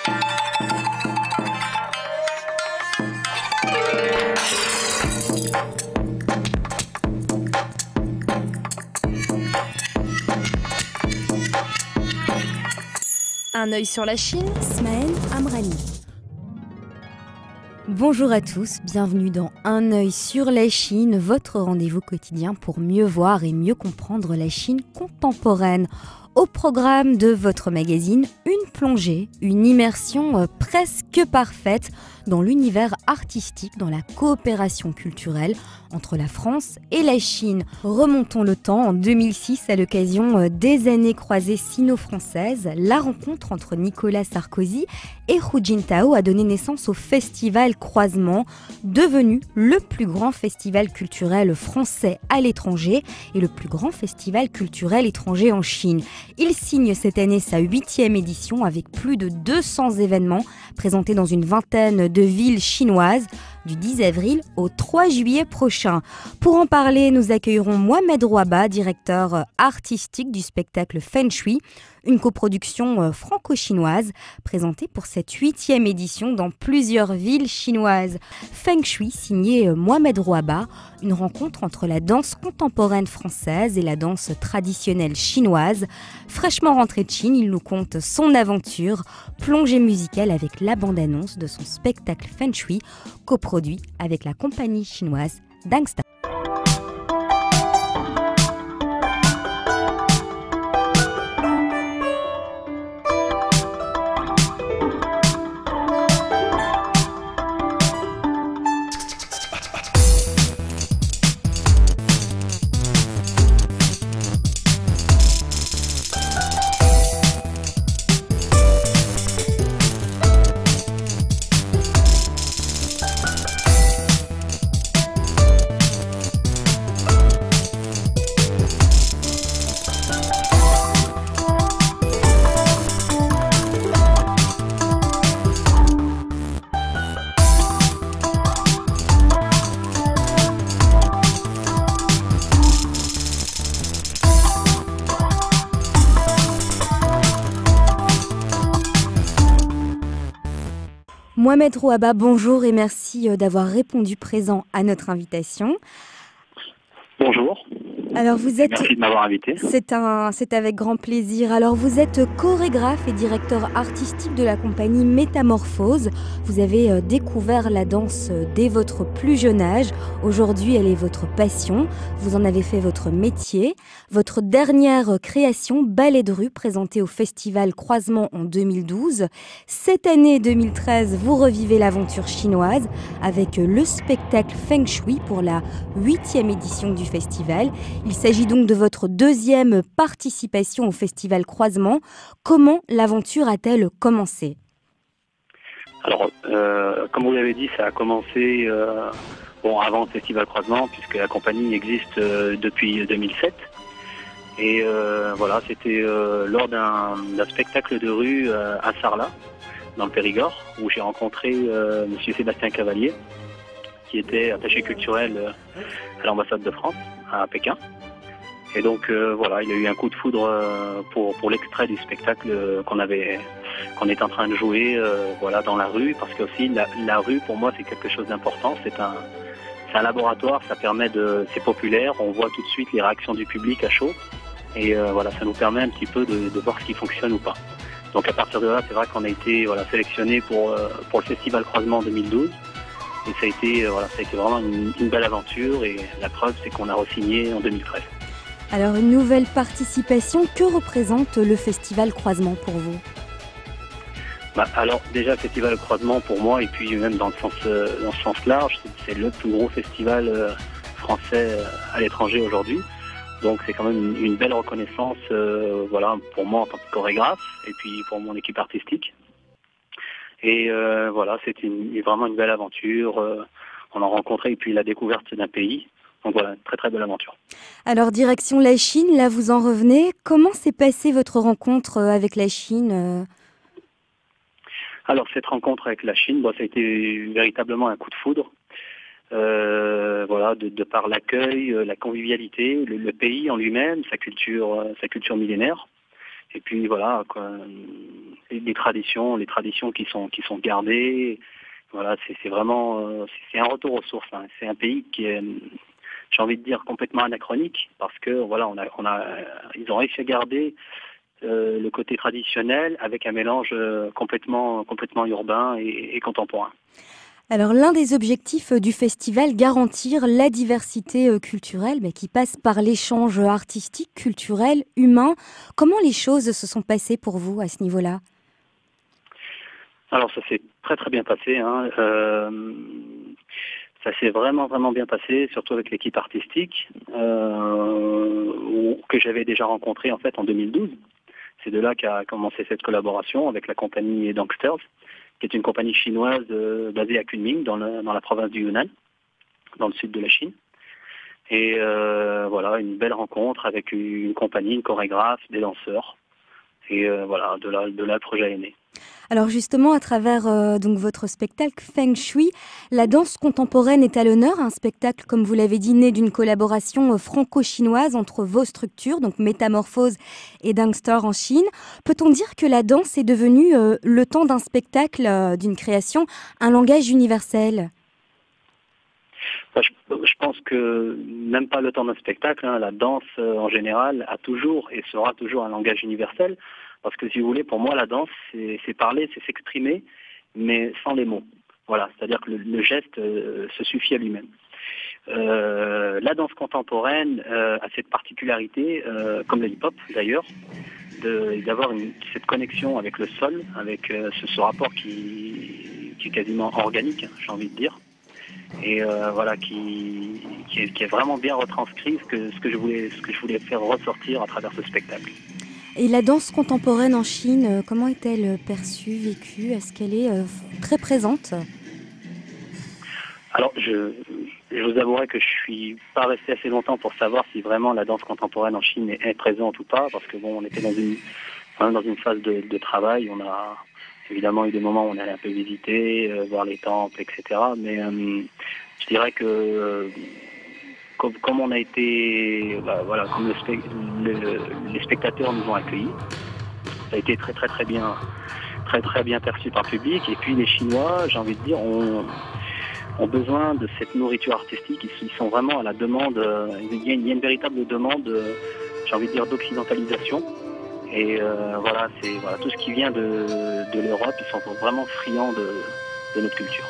Un œil sur la Chine, Smaël Amrani. Bonjour à tous, bienvenue dans Un œil sur la Chine, votre rendez-vous quotidien pour mieux voir et mieux comprendre la Chine contemporaine. Au programme de votre magazine, une plongée, une immersion presque parfaite dans l'univers artistique, dans la coopération culturelle entre la France et la Chine. Remontons le temps, en 2006, à l'occasion des années croisées sino-françaises, la rencontre entre Nicolas Sarkozy et Hu Jintao a donné naissance au Festival Croisement, devenu le plus grand festival culturel français à l'étranger et le plus grand festival culturel étranger en Chine. Il signe cette année sa 8e édition avec plus de 200 événements présentés dans une vingtaine de villes chinoises du 10 avril au 3 juillet prochain. Pour en parler, nous accueillerons Mohamed Rouaba, directeur artistique du spectacle Feng Shui, une coproduction franco-chinoise présentée pour cette 8e édition dans plusieurs villes chinoises. Feng Shui, signé Mohamed Rouaba, une rencontre entre la danse contemporaine française et la danse traditionnelle chinoise. Fraîchement rentré de Chine, il nous conte son aventure, plongée musicale avec la bande-annonce de son spectacle Feng Shui, coproduit avec la compagnie chinoise Dangstar. Mohamed Rouaba, bonjour et merci d'avoir répondu présent à notre invitation. Bonjour. Alors vous êtes... Merci de m'avoir invité. C'est avec grand plaisir. Alors vous êtes chorégraphe et directeur artistique de la compagnie Métamorphose. Vous avez découvert la danse dès votre plus jeune âge. Aujourd'hui, elle est votre passion. Vous en avez fait votre métier. Votre dernière création, Ballet de rue, présentée au Festival Croisement en 2012. Cette année 2013, vous revivez l'aventure chinoise avec le spectacle Feng Shui pour la 8e édition du festival. Il s'agit donc de votre deuxième participation au Festival Croisement. Comment l'aventure a-t-elle commencé ? Alors, comme vous l'avez dit, ça a commencé avant le Festival Croisement, puisque la compagnie existe depuis 2007. Et voilà, c'était lors d'un spectacle de rue à Sarlat, dans le Périgord, où j'ai rencontré Monsieur Sébastien Cavalier, qui était attaché culturel à l'ambassade de France à Pékin. Et donc voilà, il y a eu un coup de foudre pour l'extrait du spectacle qu'on est en train de jouer voilà, dans la rue, parce que aussi la rue pour moi c'est quelque chose d'important, c'est un laboratoire, c'est populaire, on voit tout de suite les réactions du public à chaud, et voilà, ça nous permet un petit peu de voir ce qui fonctionne ou pas. Donc à partir de là, c'est vrai qu'on a été sélectionné pour le Festival Croisement en 2012. Et ça a été vraiment une belle aventure, et la preuve c'est qu'on a re-signé en 2013. Alors une nouvelle participation, que représente le Festival Croisement pour vous ? Alors déjà le Festival Croisement pour moi, et puis même dans le sens large, c'est le plus gros festival français à l'étranger aujourd'hui. Donc c'est quand même une belle reconnaissance voilà, pour moi en tant que chorégraphe, et puis pour mon équipe artistique. Et voilà, c'était vraiment une belle aventure. On a rencontré, et puis la découverte d'un pays. Donc voilà, très très belle aventure. Alors direction la Chine, là vous en revenez. Comment s'est passée votre rencontre avec la Chine ? Alors cette rencontre avec la Chine, ça a été véritablement un coup de foudre. Voilà, de par l'accueil, la convivialité, le pays en lui-même, sa culture millénaire. Et puis voilà, quoi, les traditions qui sont gardées. Voilà, c'est vraiment c'est un retour aux sources. Hein. C'est un pays qui est, j'ai envie de dire, complètement anachronique parce que voilà, ils ont réussi à garder le côté traditionnel avec un mélange complètement urbain et contemporain. Alors l'un des objectifs du festival, garantir la diversité culturelle qui passe par l'échange artistique, culturel, humain. Comment les choses se sont passées pour vous à ce niveau-là ? Alors ça s'est très très bien passé. Hein. Ça s'est vraiment bien passé, surtout avec l'équipe artistique que j'avais déjà rencontrée en fait en 2012. C'est de là qu'a commencé cette collaboration avec la compagnie Dangsters, qui est une compagnie chinoise basée à Kunming, dans la province du Yunnan, dans le sud de la Chine. Et voilà, une belle rencontre avec une compagnie, une chorégraphe, des danseurs. Et voilà, de là le projet est né. Alors justement, à travers donc votre spectacle Feng Shui, la danse contemporaine est à l'honneur, un spectacle, comme vous l'avez dit, né d'une collaboration franco-chinoise entre vos structures, donc Métamorphose et Dangster en Chine. Peut-on dire que la danse est devenue, le temps d'un spectacle, d'une création, un langage universel ? Je pense que même pas le temps d'un spectacle, hein, la danse en général a toujours et sera toujours un langage universel. Parce que si vous voulez, pour moi, la danse, c'est parler, c'est s'exprimer, mais sans les mots. Voilà, c'est-à-dire que le geste se suffit à lui-même. La danse contemporaine a cette particularité, comme le hip-hop d'ailleurs, d'avoir cette connexion avec le sol, avec ce rapport qui est quasiment organique, j'ai envie de dire. Et voilà, qui est vraiment bien retranscrit ce que je voulais faire ressortir à travers ce spectacle. Et la danse contemporaine en Chine, comment est-elle perçue, vécue ? Est-ce qu'elle est très présente ? Alors, je vous avouerai que je suis pas resté assez longtemps pour savoir si vraiment la danse contemporaine en Chine est présente ou pas, parce que bon, on était dans une phase de travail. On a évidemment eu des moments où on allait un peu visiter, voir les temples, etc. Mais je dirais que comme on a été, comme les spectateurs nous ont accueillis, ça a été très bien perçu par le public. Et puis les Chinois, j'ai envie de dire, ont besoin de cette nourriture artistique. Ils sont vraiment à la demande. Il y a une véritable demande, j'ai envie de dire, d'occidentalisation. Et tout ce qui vient de l'Europe, ils sont vraiment friands de notre culture.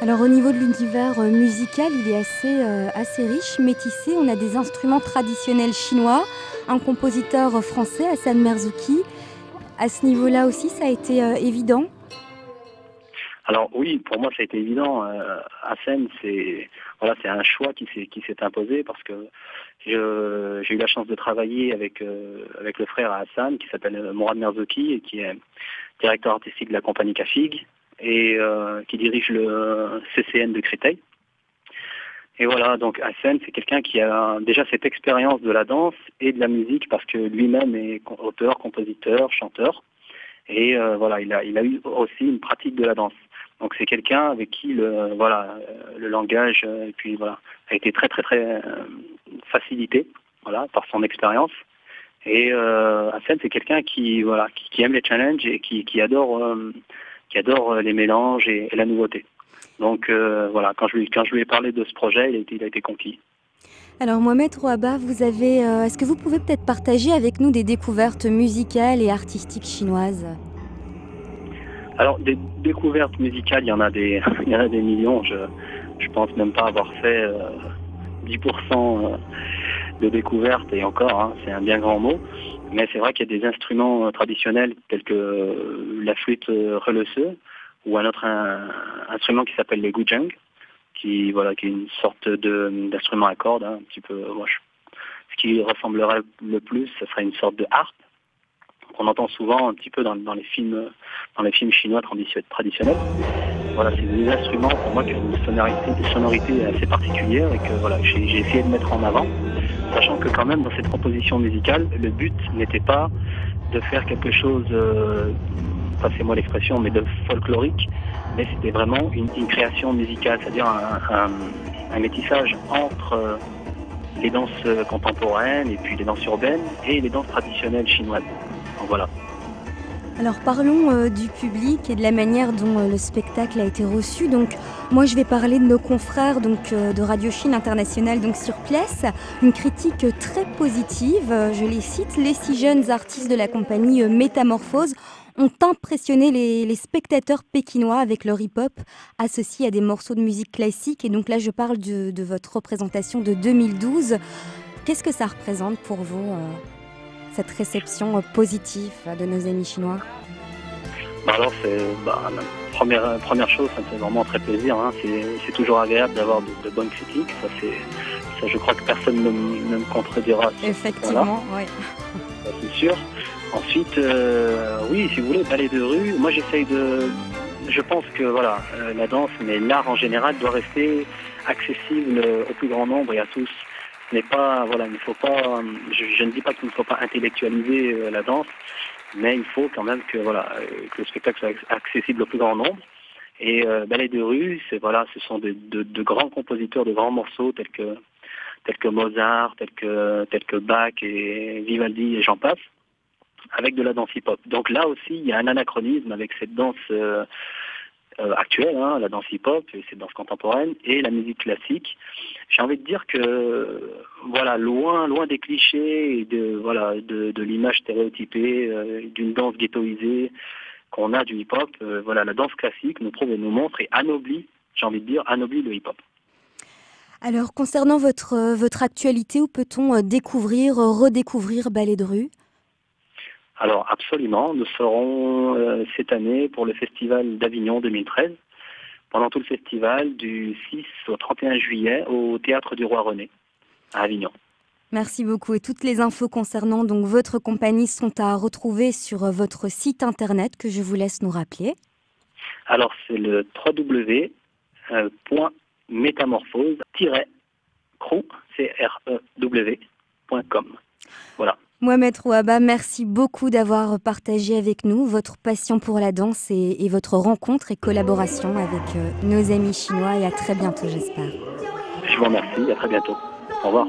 Alors au niveau de l'univers musical, il est assez riche, métissé. On a des instruments traditionnels chinois, un compositeur français, Hassan Merzouki. À ce niveau-là aussi, ça a été évident ? Alors oui, pour moi ça a été évident. Hassan, c'est un choix qui s'est imposé parce que j'ai eu la chance de travailler avec le frère Hassan qui s'appelle Mourad Merzouki et qui est directeur artistique de la compagnie Kafig et qui dirige le CCN de Créteil. Et voilà, donc Hassan, c'est quelqu'un qui a déjà cette expérience de la danse et de la musique parce que lui-même est auteur, compositeur, chanteur. Et il a eu aussi une pratique de la danse. Donc c'est quelqu'un avec qui le langage a été très facilité par son expérience. Et Hassan, c'est quelqu'un qui aime les challenges et qui adore les mélanges et la nouveauté. Donc quand je lui ai parlé de ce projet, il a été conquis. Alors Mohamed Rouaba, est-ce que vous pouvez peut-être partager avec nous des découvertes musicales et artistiques chinoises ? Alors des découvertes musicales, il y en a des millions. Je pense même pas avoir fait 10% de découvertes et encore, c'est un bien grand mot. Mais c'est vrai qu'il y a des instruments traditionnels tels que la flûte relesseux ou un autre instrument qui s'appelle le guzheng, qui est une sorte d'instrument à cordes, un petit peu. Ce qui ressemblerait le plus, ce serait une sorte de harpe qu'on entend souvent un petit peu dans les films chinois traditionnels. Voilà, c'est des instruments pour moi qui ont une sonorité assez particulière et que j'ai essayé de mettre en avant, sachant que quand même dans cette composition musicale, le but n'était pas de faire quelque chose, passez-moi l'expression, mais de folklorique, mais c'était vraiment une création musicale, c'est-à-dire un métissage entre les danses contemporaines et puis les danses urbaines et les danses traditionnelles chinoises. Donc voilà. Alors parlons du public et de la manière dont le spectacle a été reçu. Donc moi je vais parler de nos confrères de Radio Chine International sur place. Une critique très positive, je les cite. Les 6 jeunes artistes de la compagnie Métamorphose ont impressionné les spectateurs pékinois avec leur hip-hop associé à des morceaux de musique classique. Et donc là je parle de votre représentation de 2012. Qu'est-ce que ça représente pour vous cette réception positive de nos amis chinois? Alors, la première chose, ça me fait vraiment très plaisir. C'est toujours agréable d'avoir de bonnes critiques. Ça, je crois que personne ne me contredira. Effectivement, voilà. Oui. Ça, c'est sûr. Ensuite, oui, si vous voulez, ballet de rue, moi je pense que la danse, mais l'art en général, doit rester accessible au plus grand nombre et à tous. Il ne faut pas, je ne dis pas qu'il ne faut pas intellectualiser la danse, mais il faut quand même que le spectacle soit accessible au plus grand nombre. Et ballet de rue, ce sont de grands compositeurs, de grands morceaux tels que Mozart, tels que Bach et Vivaldi et j'en passe, avec de la danse hip-hop. Donc là aussi, il y a un anachronisme avec cette danse actuelle, la danse hip-hop, cette danse contemporaine et la musique classique. J'ai envie de dire que loin des clichés et de l'image stéréotypée d'une danse ghettoisée qu'on a du hip-hop, la danse classique nous prouve et nous montre et anoblit le hip-hop. Alors concernant votre actualité, où peut-on redécouvrir Ballet de rue ? Alors absolument, nous serons cette année pour le Festival d'Avignon 2013, pendant tout le festival du 6 au 31 juillet au Théâtre du Roi René à Avignon. Merci beaucoup. Et toutes les infos concernant votre compagnie sont à retrouver sur votre site internet que je vous laisse nous rappeler. Alors c'est le www.métamorphose-crew.com. Voilà. Mohamed Rouaba, merci beaucoup d'avoir partagé avec nous votre passion pour la danse et votre rencontre et collaboration avec nos amis chinois, et à très bientôt, j'espère. Je vous remercie, à très bientôt. Au revoir.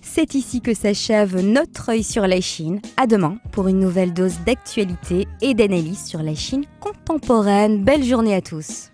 C'est ici que s'achève notre œil sur la Chine. À demain pour une nouvelle dose d'actualité et d'analyse sur la Chine contemporaine. Belle journée à tous.